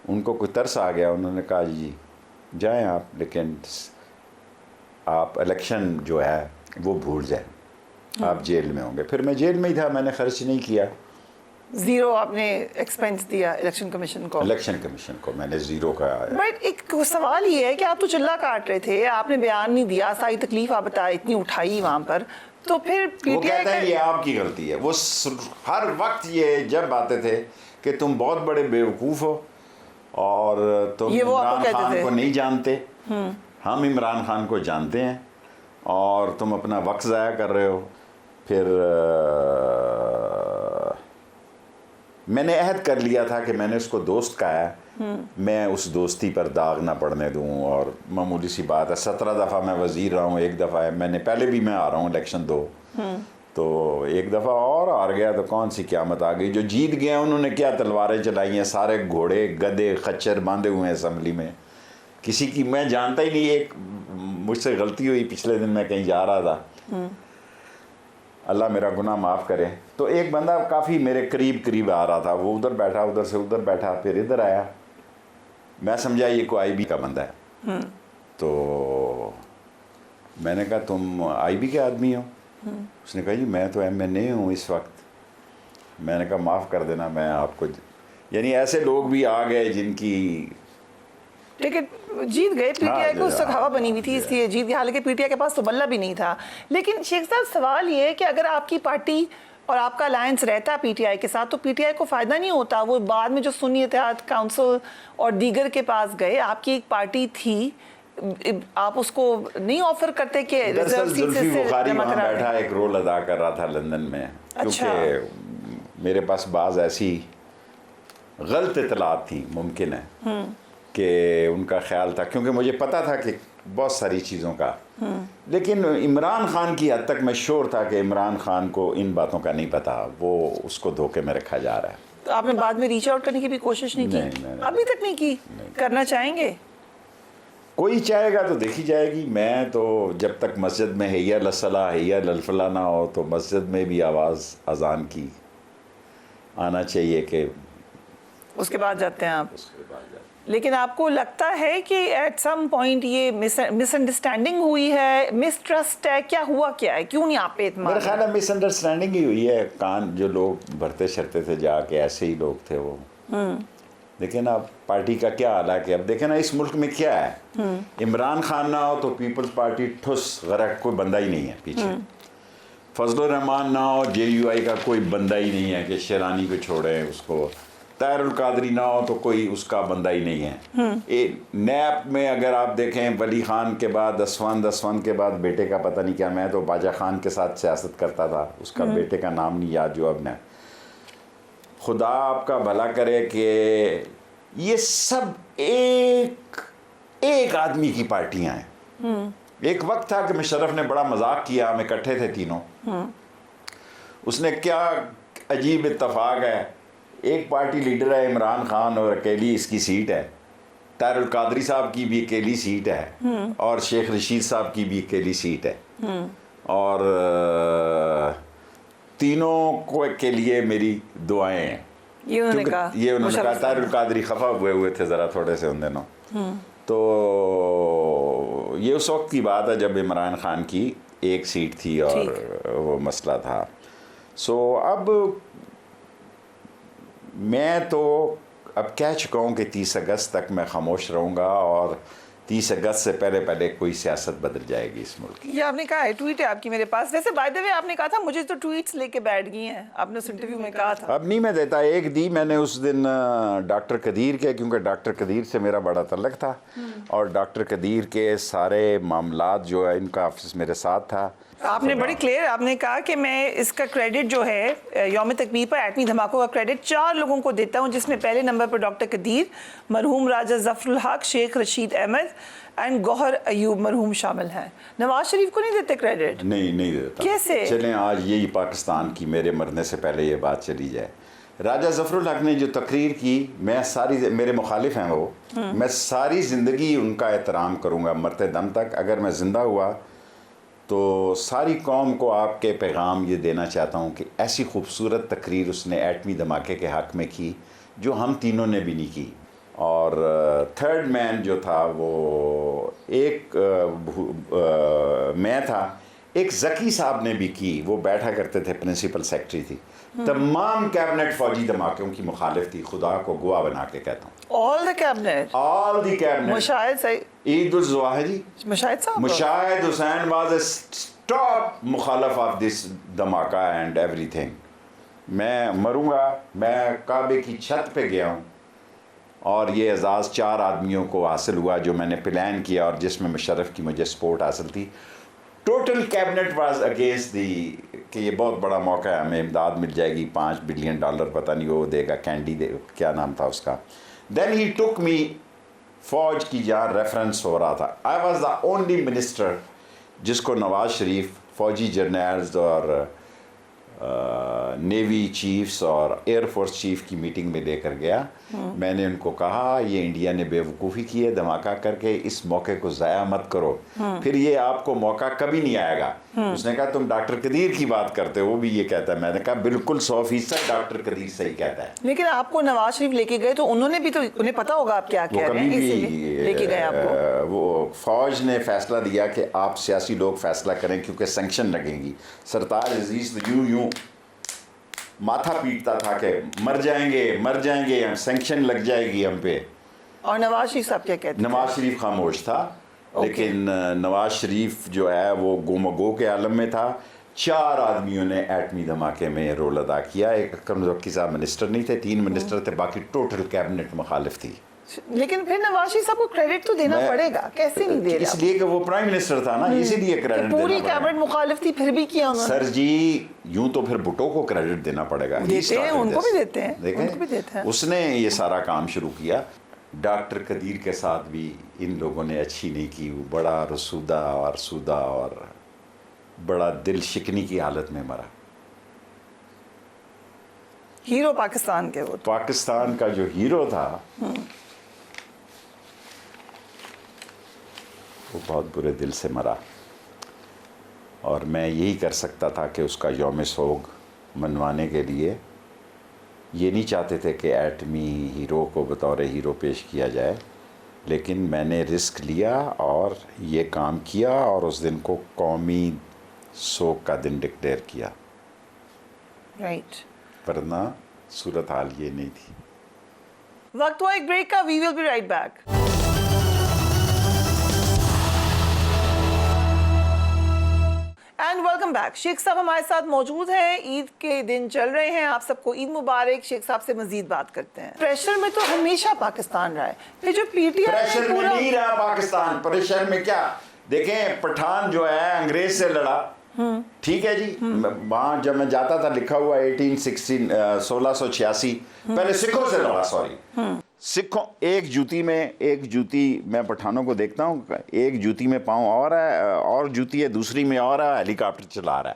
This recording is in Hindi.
उनको कोई तरस आ गया, उन्होंने कहा जी जाएं आप, लेकिन आप इलेक्शन जो है वो भूल जाएं, आप जेल में होंगे। फिर मैं जेल में ही था, मैंने खर्च नहीं किया। जीरो आपने एक्सपेंस दिया इलेक्शन कमीशन को? इलेक्शन कमीशन को मैंने जीरो का। बट एक सवाल ये है कि आप तो चिल्ला काट रहे थे, आपने बयान नहीं दिया, सारी तकलीफ आप बता इतनी उठाई वहां पर, तो फिर वो कहते हैं ये आपकी गलती है। वो हर वक्त ये जब आते थे कि तुम बहुत बड़े बेवकूफ़ हो और तुम इमरान खान को नहीं जानते, हम इमरान खान को जानते हैं और तुम अपना वक्त ज़ाया कर रहे हो। फिर मैंने अहद कर लिया था कि मैंने उसको दोस्त कहा है, मैं उस दोस्ती पर दाग ना पड़ने दूं। और मामूली सी बात है, 17 दफ़ा मैं वज़ीर रहा हूँ, एक दफ़ा है मैंने पहले भी मैं आ रहा हूँ इलेक्शन 2, तो एक दफ़ा और हार गया तो कौन सी क़यामत आ गई। जो जीत गए उन्होंने क्या तलवारें चलाई हैं, सारे घोड़े गधे खच्चर बांधे हुए हैं असम्बली में, किसी की मैं जानता ही नहीं। एक मुझसे गलती हुई, पिछले दिन मैं कहीं जा रहा था, अल्लाह मेरा गुनाह माफ़ करे, तो एक बंदा काफ़ी मेरे करीब आ रहा था, वो उधर बैठा, उधर से उधर बैठा, फिर इधर आया, मैं समझा ये कोई आईबी का बंदा है। तो मैंने कहा तुम आईबी के आदमी हो? उसने कहा जी मैं तो MNA हूँ इस वक्त। मैंने कहा माफ़ कर देना, मैं आपको, यानी ऐसे लोग भी आ गए जिनकी टिकट जीत गए, पीटीआई को उस तक हवा बनी हुई थी इसलिए जीत गए, हालांकि पीटीआई के पास तो बल्ला भी नहीं था। लेकिन शेख साहब सवाल ये है कि अगर आपकी पार्टी और आपका अलायंस रहता पीटीआई के साथ तो पीटीआई को फ़ायदा नहीं होता? वो बाद में जो सुन्नी इत्तेहाद काउंसिल और दीगर के पास गए, आपकी एक पार्टी थी, आप उसको नहीं ऑफर करते कि रिजर्व सीट से जमा करा? बैठा एक रोल अदा कर रहा था लंदन में, क्योंकि मेरे पास बाज़ ऐसी गलत इतलात थी, मुमकिन है कि उनका ख्याल था, क्योंकि मुझे पता था कि बहुत सारी चीज़ों का, लेकिन इमरान खान की हद तक मैं श्योर था कि इमरान खान को इन बातों का नहीं पता, वो उसको धोखे में रखा जा रहा है। तो आपने बाद में रीच आउट करने की भी कोशिश नहीं की? नहीं, अभी तक नहीं की? करना चाहेंगे? कोई चाहेगा तो देखी जाएगी। मैं तो जब तक मस्जिद में हैया लसला हैया ललफला ना हो, तो मस्जिद में भी आवाज़ अजान की आना चाहिए कि उसके बाद जाते हैं आप। लेकिन आपको लगता है कि एट सम पॉइंट ये मिसअंडरस्टैंडिंग हुई है, मिसट्रस्ट है, क्या हुआ, क्या है, क्यों नहीं आप पे इत्मीनान? मेरा ख्याल है मिसअंडरस्टैंडिंग ही हुई है। कान जो लोग भरते शरते थे जाके, ऐसे ही लोग थे वो। लेकिन अब पार्टी का क्या हाल है कि अब देखें ना इस मुल्क में क्या है, इमरान खान ना हो तो पीपल्स पार्टी ठुस गरक, कोई बंदा ही नहीं है पीछे। फजलुर रहमान ना हो, JUI का कोई बंदा ही नहीं है कि शेरानी को छोड़े उसको। ताहिरुल कादरी ना हो तो कोई उसका बंदा ही नहीं है। नैप में अगर आप देखें, वली खान के बाद दसवान के बाद बेटे का पता नहीं क्या, मैं तो बाजा खान के साथ सियासत करता था, उसका बेटे का नाम नहीं याद जो अब ने, खुदा आपका भला करे कि ये सब एक आदमी की पार्टियां हैं। एक वक्त था कि मुशर्रफ ने बड़ा मजाक किया, हम इकट्ठे थे तीनों, उसने क्या अजीब इत्तफाक है, एक पार्टी लीडर है इमरान खान और अकेली इसकी सीट है, ताहिरुल कादरी साहब की भी अकेली सीट है और शेख रशीद साहब की भी अकेली सीट है, और तीनों को के लिए मेरी दुआएं हैं। ये उन्होंने कहा, ताहिरुल कादरी खफा हुए थे ज़रा थोड़े से उन दिनों। तो ये उस वक्त की बात है जब इमरान खान की एक सीट थी और वो मसला था। सो अब मैं तो अब कह चुका हूँ कि 30 अगस्त तक मैं खामोश रहूँगा और 30 अगस्त से पहले कोई सियासत बदल जाएगी इस मुल्क की। ये आपने कहा है, ट्वीट है आपकी मेरे पास। वैसे बाय द वे आपने कहा था मुझे तो ट्वीट्स लेके बैठ गई हैं, आपने उस इंटरव्यू में कहा था। अब नहीं मैं देता, एक दी मैंने उस दिन डॉक्टर कदीर के, क्योंकि डॉक्टर कदीर से मेरा बड़ा तल्लक था और डॉक्टर कदीर के सारे मामलात जो है इनका ऑफिस मेरे साथ था। आपने बड़ी क्लियर आपने कहा कि मैं इसका क्रेडिट जो है यौम तकबीर पर एटमी धमाकों का क्रेडिट 4 लोगों को देता हूं, जिसमें पहले नंबर पर डॉक्टर कदीर, मरहूम राजा जफरुल हक, शेख रशीद अहमद एंड गौहर अयूब मरहूम शामिल हैं। नवाज शरीफ को नहीं देते क्रेडिट? नहीं देता। कैसे? चलें आज यही पाकिस्तान की मेरे मरने से पहले ये बात चली जाए। राजा जफरुल हक ने जो तकरीर की, मैं सारी, मेरे मुखालिफ हैं वो, मैं सारी ज़िंदगी उनका एहतराम करूँगा मरते दम तक। अगर मैं ज़िंदा हुआ तो सारी कौम को आपके पैगाम ये देना चाहता हूँ कि ऐसी खूबसूरत तकरीर उसने एटमी धमाके के हक़ में की जो हम तीनों ने भी नहीं की। और और थर्ड मैन जो था वो एक मैं था, एक जकी साहब ने भी की, वो बैठा करते थे, प्रिंसिपल सेक्रेटरी थी। तमाम कैबिनेट फौजी धमाकों की मुखालिफ थी, खुदा को गवाह बना के कहता हूँ। All the cabinet, all the cabinet. Mushahid सही, ईद ज़वाहिरी, मुशाहिद साहब, Mushahid Hussain was a top मुखालिफ ऑफ दिस धमाका एंड एवरीथिंग। मैं मरूंगा, मैं काबे की छत पे गया हूँ और ये एजाज़ 4 आदमियों को हासिल हुआ जो मैंने प्लान किया और जिसमें मुशर्रफ की मुझे सपोर्ट हासिल थी। Total cabinet was against the कि ये बहुत बड़ा मौका है, हमें इमदाद मिल जाएगी, $5 बिलियन पता नहीं वो देगा, कैंडी दे, क्या नाम था उसका। देन ही टुक मी, फ़ौज की जहाँ रेफरेंस हो रहा था, I was the only minister जिसको नवाज शरीफ फ़ौजी जर्नल्स और नेवी चीफ्स और एयरफोर्स चीफ की मीटिंग में लेकर गया। मैंने उनको कहा ये इंडिया ने बेवकूफ़ी की है धमाका करके, इस मौके को ज़ाया मत करो, फिर ये आपको मौका कभी नहीं आएगा। उसने कहा तुम डॉक्टर कदीर की बात करते हो, वो भी ये कहता है। मैंने कहा बिल्कुल 100% डॉक्टर कदीर सही कहता है। लेकिन आपको नवाज शरीफ लेके गए तो उन्होंने भी तो, उन्हें पता होगा आप क्या कह रहे हैं, इसीलिए लेके गए आपको। वो फौज ने फैसला दिया कि आप सियासी लोग फैसला करें क्योंकि सैंक्शन लगेंगी। सरताज अजीज यूं माथा पीटता था कि मर जाएंगे हम, सैंक्शन लग जाएगी हम पे। और नवाज शरीफ साहब क्या कहते हैं? नवाज शरीफ खामोश था, लेकिन नवाज शरीफ जो है वो गोमगो के आलम में था। 4 आदमियों ने एटमी धमाके में रोल अदा किया। एक अकरम ज़क्की साहब मिनिस्टर नहीं थे, 3 मिनिस्टर थे, बाकी टोटल कैबिनेट मुखालिफ थी। लेकिन फिर नवाज शरीफ साहब को क्रेडिट तो देना पड़ेगा, कैसे नहीं दे रहे? इसलिए कि वो प्राइम मिनिस्टर था ना, इसीलिए क्रेडिट तो पूरी कैबिनेट मुखालिफ थी फिर भी किया उन्होंने। सर जी यूं तो फिर भुट्टो को क्रेडिट देना पड़ेगा, देते हैं, उनको भी देते हैं, उनको भी देते हैं। उसने ये सारा काम शुरू किया। डॉक्टर कदीर के साथ भी इन लोगों ने अच्छी नहीं की, बड़ा रसूदा और सूदा और बड़ा दिल शिकनी की हालत में मरा। हीरो पाकिस्तान के, वो पाकिस्तान का जो हीरो था वो बहुत बुरे दिल से मरा। और मैं यही कर सकता था कि उसका यौम सोग मनवाने के लिए, ये नहीं चाहते थे कि एटमी हीरो को बतौर हीरो पेश किया जाए, लेकिन मैंने रिस्क लिया और ये काम किया और उस दिन को कौमी सोग का दिन डिक्लेयर किया। राइट। वरना सूरत हाल ये नहीं थी। वक्त हुआ एक ब्रेक का, we will be right back. And welcome back. Sheikh साहब हमारे साथ मौजूद हैं, ईद के दिन चल रहे हैं, आप सबको ईद मुबारक। शेख साहब से मजीद बात करते हैं। प्रेशर में तो हमेशा पाकिस्तान रहा है, फिर जो पीटीआई प्रेशर में नहीं रहा पाकिस्तान। प्रेशर में क्या, देखें पठान जो है अंग्रेज से लड़ा, ठीक है जी। वहाँ जब मैं जाता था लिखा हुआ 1686, पहले सिखों से लड़ा, सॉरी सिखों। एक जूती मैं पठानों को देखता हूँ, एक जूती में पाँव और है और जूती है दूसरी में और है, हेलीकॉप्टर चला रहा है।